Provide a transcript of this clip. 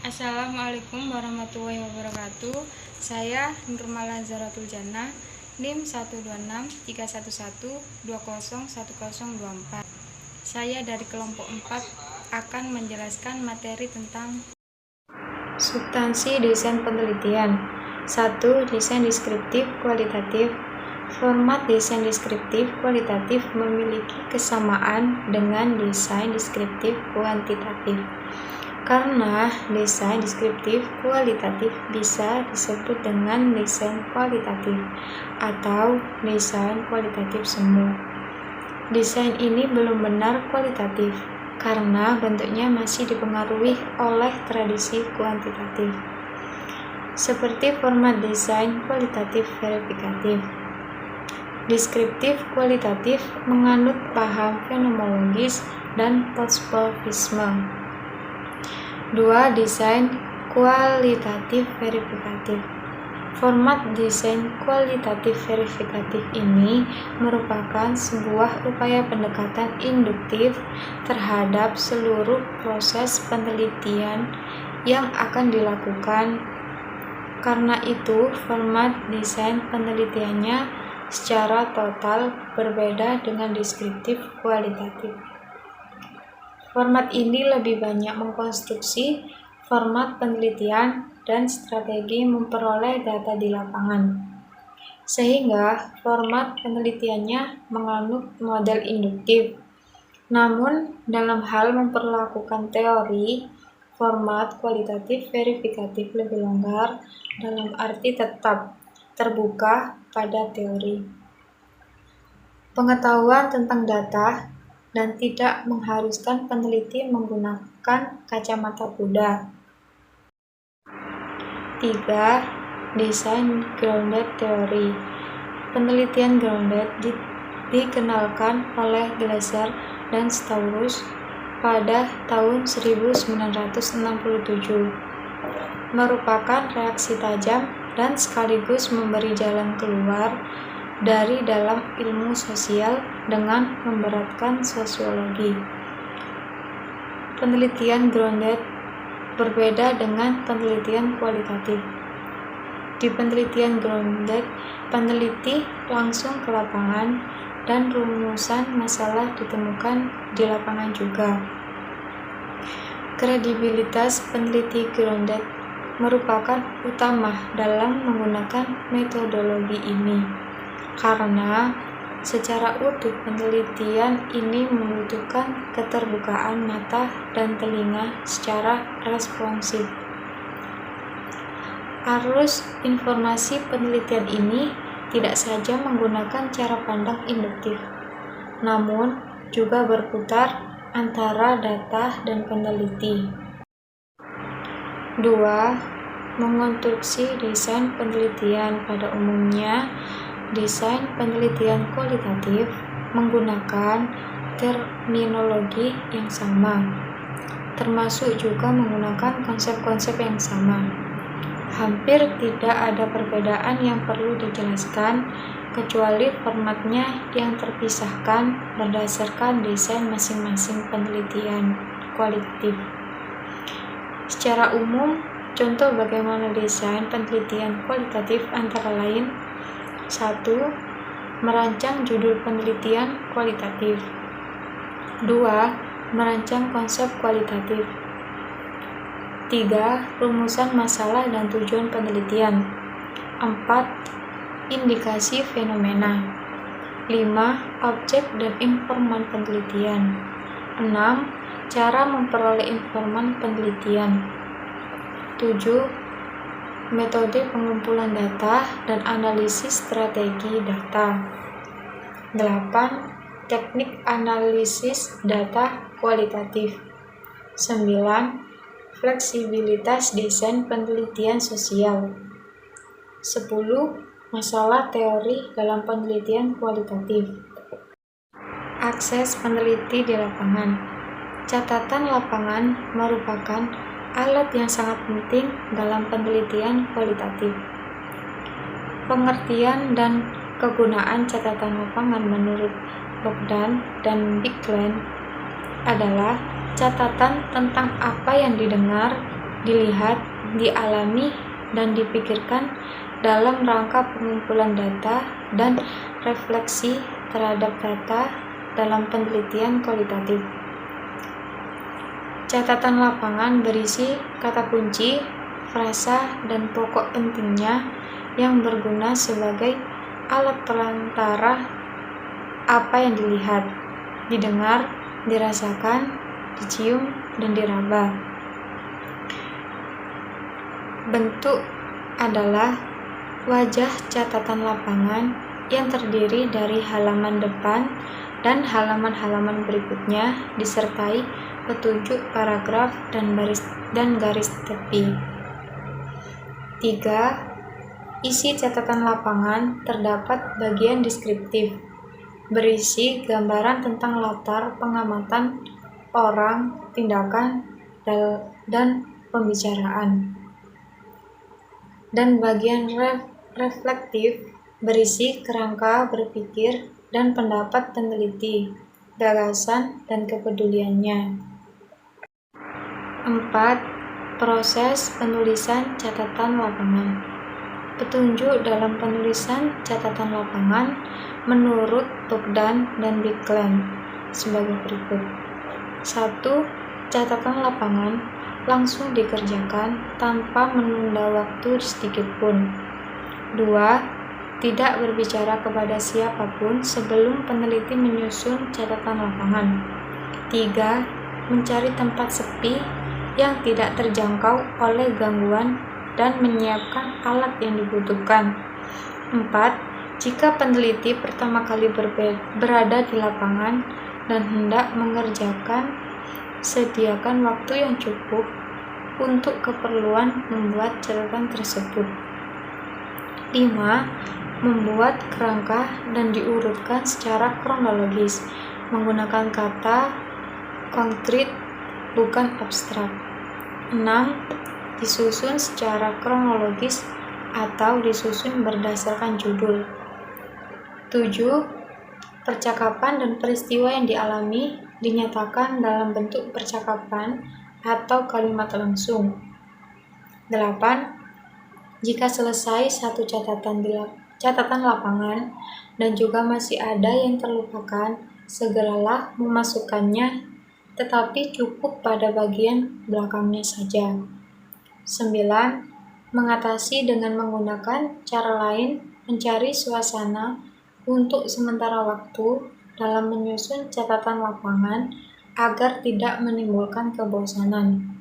Assalamualaikum warahmatullahi wabarakatuh. Saya Nurmala Zaratul Jannah, NIM 12631120104. Saya dari kelompok 4 akan menjelaskan materi tentang substansi desain penelitian. 1. Desain deskriptif kualitatif. Format desain deskriptif kualitatif memiliki kesamaan dengan desain deskriptif kuantitatif. Karena desain deskriptif kualitatif bisa disebut dengan desain kualitatif atau desain kualitatif semu. Desain ini belum benar kualitatif karena bentuknya masih dipengaruhi oleh tradisi kuantitatif. Seperti format desain kualitatif verifikatif. Deskriptif kualitatif menganut paham fenomenologis dan postmortemisme. 2. Desain kualitatif verifikatif. Format desain kualitatif verifikatif ini merupakan sebuah upaya pendekatan induktif terhadap seluruh proses penelitian yang akan dilakukan. Karena itu, format desain penelitiannya secara total berbeda dengan deskriptif kualitatif. Format ini lebih banyak mengkonstruksi format penelitian dan strategi memperoleh data di lapangan, sehingga format penelitiannya menganut model induktif. Namun, dalam hal memperlakukan teori, format kualitatif verifikatif lebih longgar dalam arti tetap terbuka pada teori, pengetahuan tentang data, dan tidak mengharuskan peneliti menggunakan kacamata kuda. 3. Desain grounded theory. Penelitian grounded dikenalkan oleh Glaser dan Staurus pada tahun 1967, merupakan reaksi tajam dan sekaligus memberi jalan keluar dari dalam ilmu sosial dengan memberatkan sosiologi. Penelitian grounded berbeda dengan penelitian kualitatif. Di penelitian grounded, peneliti langsung ke lapangan dan rumusan masalah ditemukan di lapangan juga. Kredibilitas peneliti grounded merupakan utama dalam menggunakan metodologi ini. Karena secara utuh penelitian ini membutuhkan keterbukaan mata dan telinga secara responsif. Arus informasi penelitian ini tidak saja menggunakan cara pandang induktif, namun juga berputar antara data dan peneliti. 2. Mengonstruksi desain penelitian. Pada umumnya, desain penelitian kualitatif menggunakan terminologi yang sama, termasuk juga menggunakan konsep-konsep yang sama. Hampir tidak ada perbedaan yang perlu dijelaskan, kecuali formatnya yang terpisahkan berdasarkan desain masing-masing penelitian kualitatif. Secara umum, contoh bagaimana desain penelitian kualitatif antara lain: 1. Merancang judul penelitian kualitatif. 2. Merancang konsep kualitatif. 3. Rumusan masalah dan tujuan penelitian. 4. Indikasi fenomena. 5. Objek dan informan penelitian. 6. Cara memperoleh informan penelitian. 7. Metode pengumpulan data dan analisis strategi data. 8. Teknik analisis data kualitatif. 9. Fleksibilitas desain penelitian sosial. 10. Masalah teori dalam penelitian kualitatif. Akses peneliti di lapangan. Catatan lapangan merupakan alat yang sangat penting dalam penelitian kualitatif. Pengertian dan kegunaan catatan lapangan menurut Bogdan dan Bigland adalah catatan tentang apa yang didengar, dilihat, dialami, dan dipikirkan dalam rangka pengumpulan data dan refleksi terhadap data dalam penelitian kualitatif. Catatan lapangan berisi kata kunci, frasa, dan pokok pentingnya yang berguna sebagai alat perantara apa yang dilihat, didengar, dirasakan, dicium, dan diraba. Bentuk adalah wajah catatan lapangan yang terdiri dari halaman depan dan halaman-halaman berikutnya disertai petunjuk paragraf dan garis tepi. 3. Isi catatan lapangan terdapat bagian deskriptif, berisi gambaran tentang latar pengamatan orang, tindakan, dan pembicaraan. Dan bagian reflektif berisi kerangka berpikir dan pendapat peneliti, gagasan, dan kepeduliannya. 4. Proses penulisan catatan lapangan. Petunjuk dalam penulisan catatan lapangan menurut Bogdan dan Biklen sebagai berikut. 1. Catatan lapangan langsung dikerjakan tanpa menunda waktu sedikitpun. 2. Tidak berbicara kepada siapapun sebelum peneliti menyusun catatan lapangan. 3. Mencari tempat sepi yang tidak terjangkau oleh gangguan dan menyiapkan alat yang dibutuhkan. 4. Jika peneliti pertama kali berada di lapangan dan hendak mengerjakan, sediakan waktu yang cukup untuk keperluan membuat catatan tersebut. 5. Membuat kerangka dan diurutkan secara kronologis menggunakan kata konkret bukan abstrak. 6. Disusun secara kronologis atau disusun berdasarkan judul. 7. Percakapan dan peristiwa yang dialami dinyatakan dalam bentuk percakapan atau kalimat langsung. 8. Jika selesai satu catatan lapangan dan juga masih ada yang terlupakan, segeralah memasukkannya, tetapi cukup pada bagian belakangnya saja. 9. Mengatasi dengan menggunakan cara lain mencari suasana untuk sementara waktu dalam menyusun catatan lapangan agar tidak menimbulkan kebosanan.